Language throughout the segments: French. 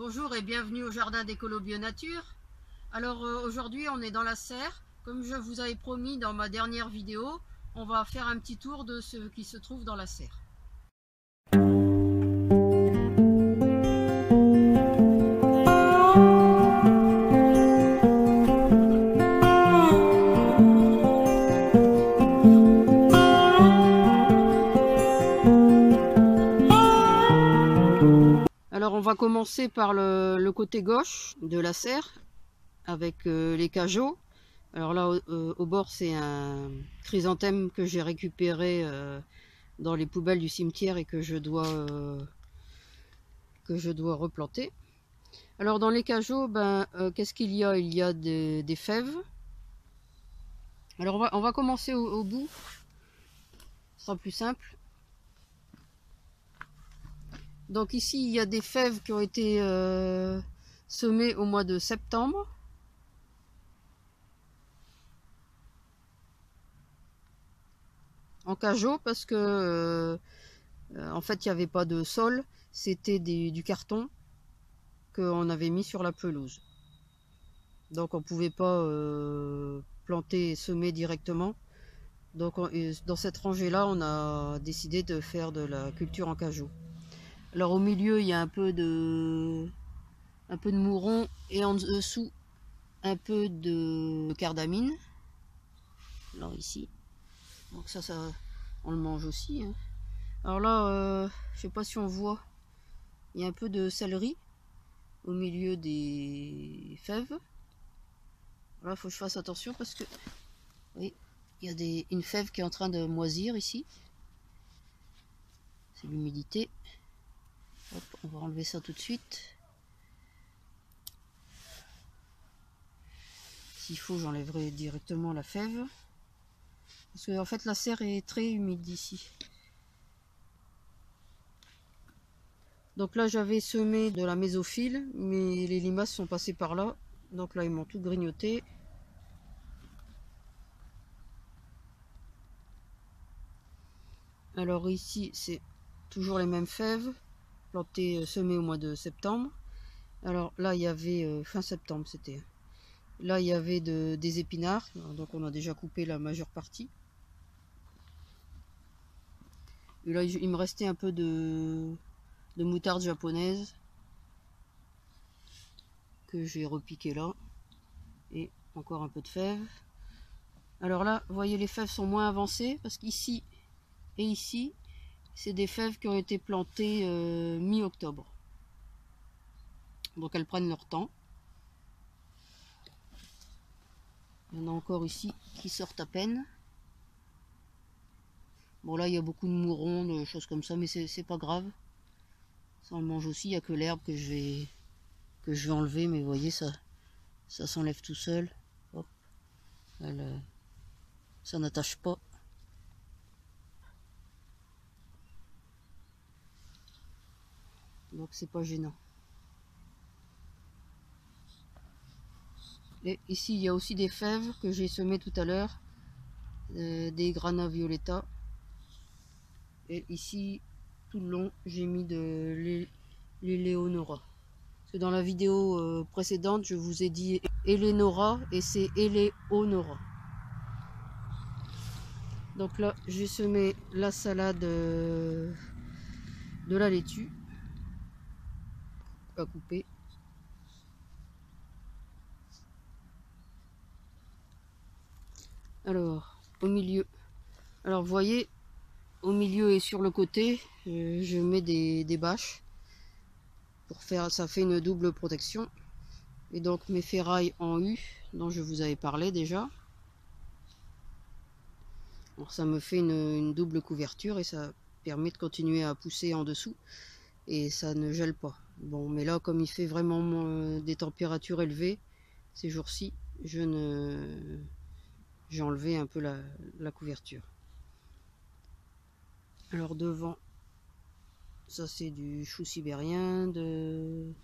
Bonjour et bienvenue au jardin d'Écolo Bio Nature. Alors aujourd'hui on est dans la serre. Comme je vous avais promis dans ma dernière vidéo, on va faire un petit tour de ce qui se trouve dans la serre. Alors on va commencer par le côté gauche de la serre avec les cajots. Alors là au bord c'est un chrysanthème que j'ai récupéré dans les poubelles du cimetière et que je dois replanter. Alors dans les cajots, qu'est-ce qu'il y a? Il y a des fèves. Alors on va commencer au bout, ce sera plus simple. Donc ici il y a des fèves qui ont été semées au mois de septembre. En cajot parce que en fait il n'y avait pas de sol, c'était du carton qu'on avait mis sur la pelouse. Donc on ne pouvait pas planter et semer directement. Donc dans cette rangée là on a décidé de faire de la culture en cajot. Alors au milieu il y a un peu de mouron et en dessous un peu de cardamine. Alors ici, donc ça on le mange aussi, hein. Alors là je sais pas si on voit, il y a un peu de céleri au milieu des fèves. Là il faut que je fasse attention parce que oui, il y a une fève qui est en train de moisir ici. C'est l'humidité. Hop, on va enlever ça tout de suite. S'il faut, j'enlèverai directement la fève. Parce que en fait la serre est très humide ici. Donc là j'avais semé de la mésophile, mais les limaces sont passées par là. Donc là ils m'ont tout grignoté. Alors ici c'est toujours les mêmes fèves, plantées, semées au mois de septembre. Alors là il y avait, fin septembre c'était. Là il y avait des épinards, donc on a déjà coupé la majeure partie. Et là il me restait un peu de moutarde japonaise que j'ai repiqué là. Et encore un peu de fèves. Alors là, vous voyez, les fèves sont moins avancées parce qu'ici et ici, c'est des fèves qui ont été plantées mi-octobre. Donc elles prennent leur temps. Il y en a encore ici qui sortent à peine. Bon là, il y a beaucoup de mourons, de choses comme ça, mais c'est pas grave. Ça on le mange aussi, il n'y a que l'herbe que je vais enlever, mais vous voyez, ça s'enlève tout seul. Hop. Ça n'attache pas. Donc c'est pas gênant. Et ici il y a aussi des fèves que j'ai semées tout à l'heure, des Grana Violeta. Et ici tout le long j'ai mis de l'Eleonora. Parce que dans la vidéo précédente je vous ai dit Eleonora et c'est Eleonora. Donc là j'ai semé la salade de la laitue à couper. Alors au milieu, alors vous voyez, au milieu et sur le côté je mets des bâches pour faire, ça fait une double protection. Et donc mes ferrailles en U dont je vous avais parlé déjà. Alors ça me fait une double couverture et ça permet de continuer à pousser en dessous et ça ne gèle pas. Bon, mais là comme il fait vraiment des températures élevées ces jours-ci, j'ai enlevé un peu la couverture. Alors devant, ça c'est du chou sibérien, de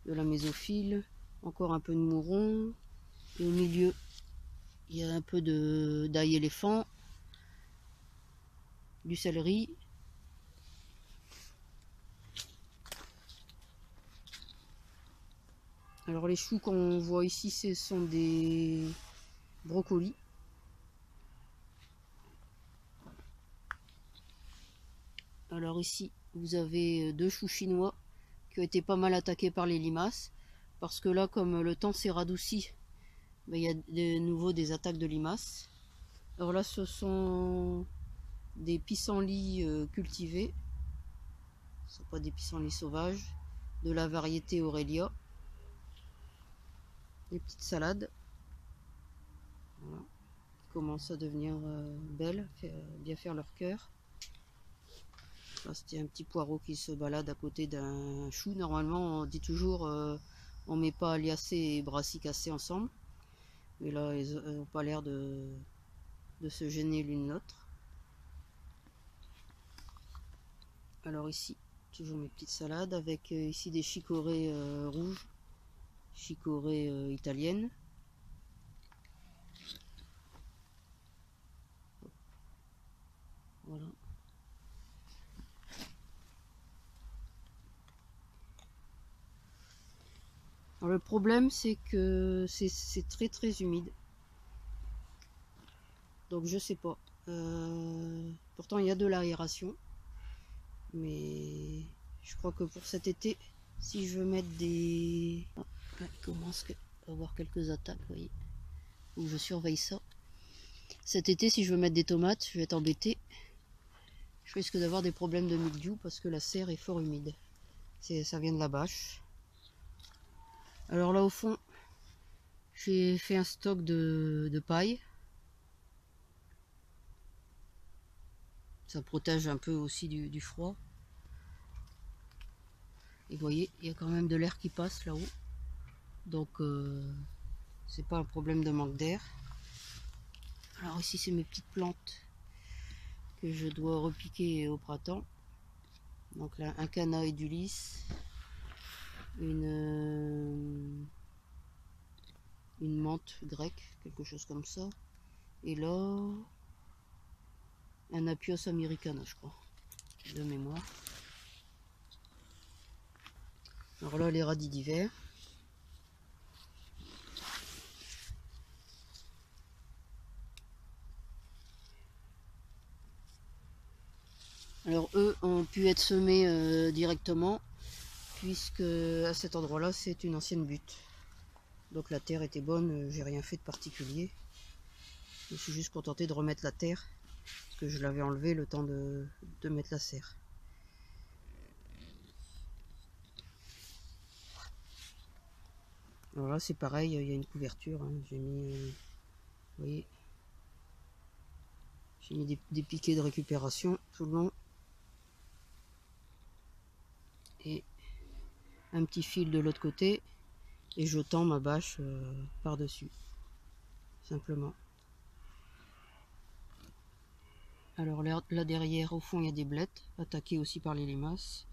la mésophile, encore un peu de mouron. Et au milieu, il y a un peu d'ail éléphant, du céleri. Alors les choux qu'on voit ici, ce sont des brocolis. Alors ici, vous avez 2 choux chinois qui ont été pas mal attaqués par les limaces. Parce que là, comme le temps s'est radouci, il y a de nouveau des attaques de limaces. Alors là, ce sont des pissenlits cultivés. Ce ne sont pas des pissenlits sauvages. De la variété Aurelia. Des petites salades. Voilà. Qui commencent à devenir belles, bien faire leur cœur. Là, c'était un petit poireau qui se balade à côté d'un chou. Normalement, on dit toujours on met pas aliacé et brassicacé ensemble. Mais là, ils n'ont pas l'air de se gêner l'une l'autre. Alors ici, toujours mes petites salades avec ici des chicorées rouges, chicorées italiennes. Voilà. Alors le problème, c'est que c'est très humide. Donc je sais pas. Pourtant il y a de l'aération. Mais je crois que pour cet été, si je veux mettre des... Ah, là, il commence à avoir quelques attaques, vous voyez. Donc je surveille ça. Cet été, si je veux mettre des tomates, je vais être embêté. Je risque d'avoir des problèmes de mildiou parce que la serre est fort humide. Ça vient de la bâche. Alors là au fond, j'ai fait un stock de paille. Ça protège un peu aussi du froid. Et vous voyez, il y a quand même de l'air qui passe là-haut. Donc c'est pas un problème de manque d'air. Alors ici c'est mes petites plantes que je dois repiquer au printemps. Donc là un canaille d'Ulysse, une menthe grecque, quelque chose comme ça. Et là un Apios americana, je crois, de mémoire. Alors là les radis d'hiver. Alors eux ont pu être semés directement, puisque à cet endroit là c'est une ancienne butte. Donc la terre était bonne, j'ai rien fait de particulier. Je me suis juste contenté de remettre la terre, parce que je l'avais enlevé le temps de mettre la serre. Alors là c'est pareil, il y a une couverture, hein. J'ai mis, vous voyez, j'ai mis des piquets de récupération tout le long. Et un petit fil de l'autre côté, et je tends ma bâche par dessus, simplement. Alors là derrière au fond il y a des blettes attaquées aussi par les limaces.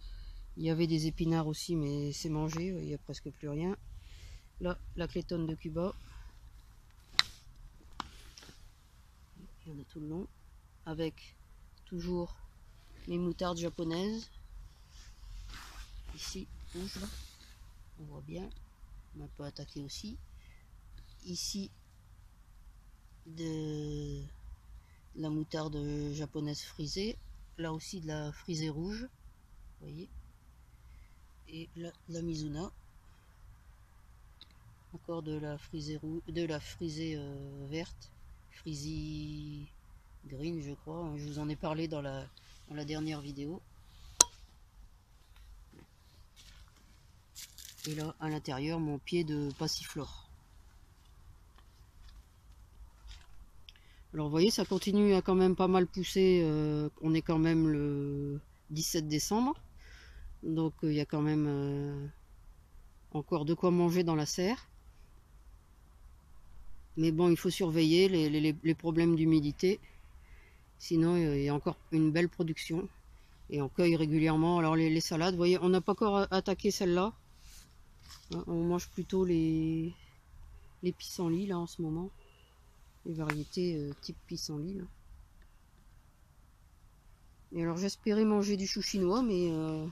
Il y avait des épinards aussi mais c'est mangé, il n'y a presque plus rien. Là la clétone de Cuba, il y en a tout le long, avec toujours mes moutardes japonaises. Ici rouge là, on voit bien, on a un peu attaqué aussi. Ici de la moutarde japonaise frisée, là aussi de la frisée rouge, vous voyez, et là la Mizuna, encore de la frisée verte, frisée green je crois, je vous en ai parlé dans la dernière vidéo. Et là à l'intérieur mon pied de passiflore. Alors vous voyez ça continue à quand même pas mal pousser, on est quand même le 17 décembre, donc il y a quand même encore de quoi manger dans la serre. Mais bon, il faut surveiller les problèmes d'humidité, sinon il y a encore une belle production. Et on cueille régulièrement. Alors les salades, vous voyez, on n'a pas encore attaqué celle-là. On mange plutôt les pissenlits là en ce moment. Les variétés type pissenlit là. Et alors j'espérais manger du chou chinois, mais ils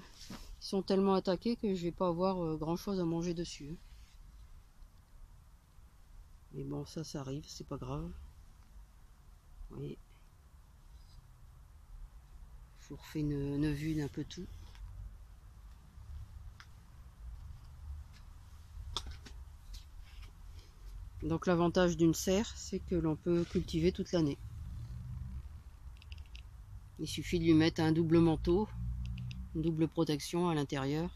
sont tellement attaqués que je vais pas avoir grand chose à manger dessus. Mais bon, ça arrive, c'est pas grave. Vous voyez, je vous refais une vue d'un peu tout. Donc l'avantage d'une serre, c'est que l'on peut cultiver toute l'année. Il suffit de lui mettre un double manteau, une double protection à l'intérieur,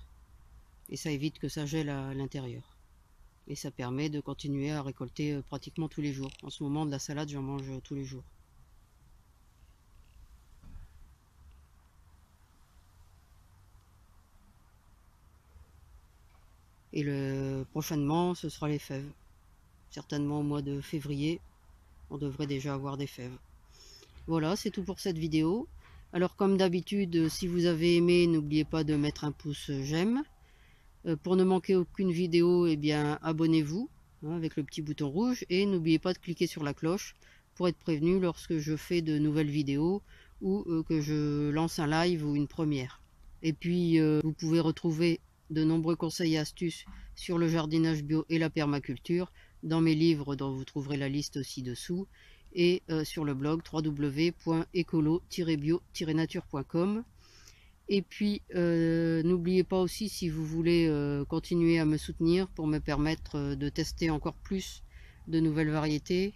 et ça évite que ça gèle à l'intérieur. Et ça permet de continuer à récolter pratiquement tous les jours. En ce moment, de la salade, j'en mange tous les jours. Et prochainement, ce sera les fèves. Certainement au mois de février, on devrait déjà avoir des fèves. Voilà, c'est tout pour cette vidéo. Alors comme d'habitude, si vous avez aimé, n'oubliez pas de mettre un pouce j'aime. Pour ne manquer aucune vidéo, eh bien abonnez-vous avec le petit bouton rouge. Et n'oubliez pas de cliquer sur la cloche pour être prévenu lorsque je fais de nouvelles vidéos ou que je lance un live ou une première. Et puis vous pouvez retrouver de nombreux conseils et astuces sur le jardinage bio et la permaculture dans mes livres dont vous trouverez la liste ci-dessous et sur le blog www.ecolo-bio-nature.com. Et puis n'oubliez pas aussi, si vous voulez continuer à me soutenir pour me permettre de tester encore plus de nouvelles variétés,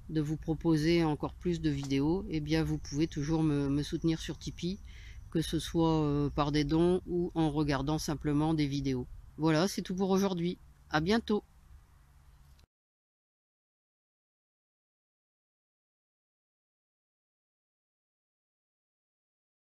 de vous proposer encore plus de vidéos, et bien vous pouvez toujours me soutenir sur Tipeee, que ce soit par des dons ou en regardant simplement des vidéos. Voilà, c'est tout pour aujourd'hui. À bientôt.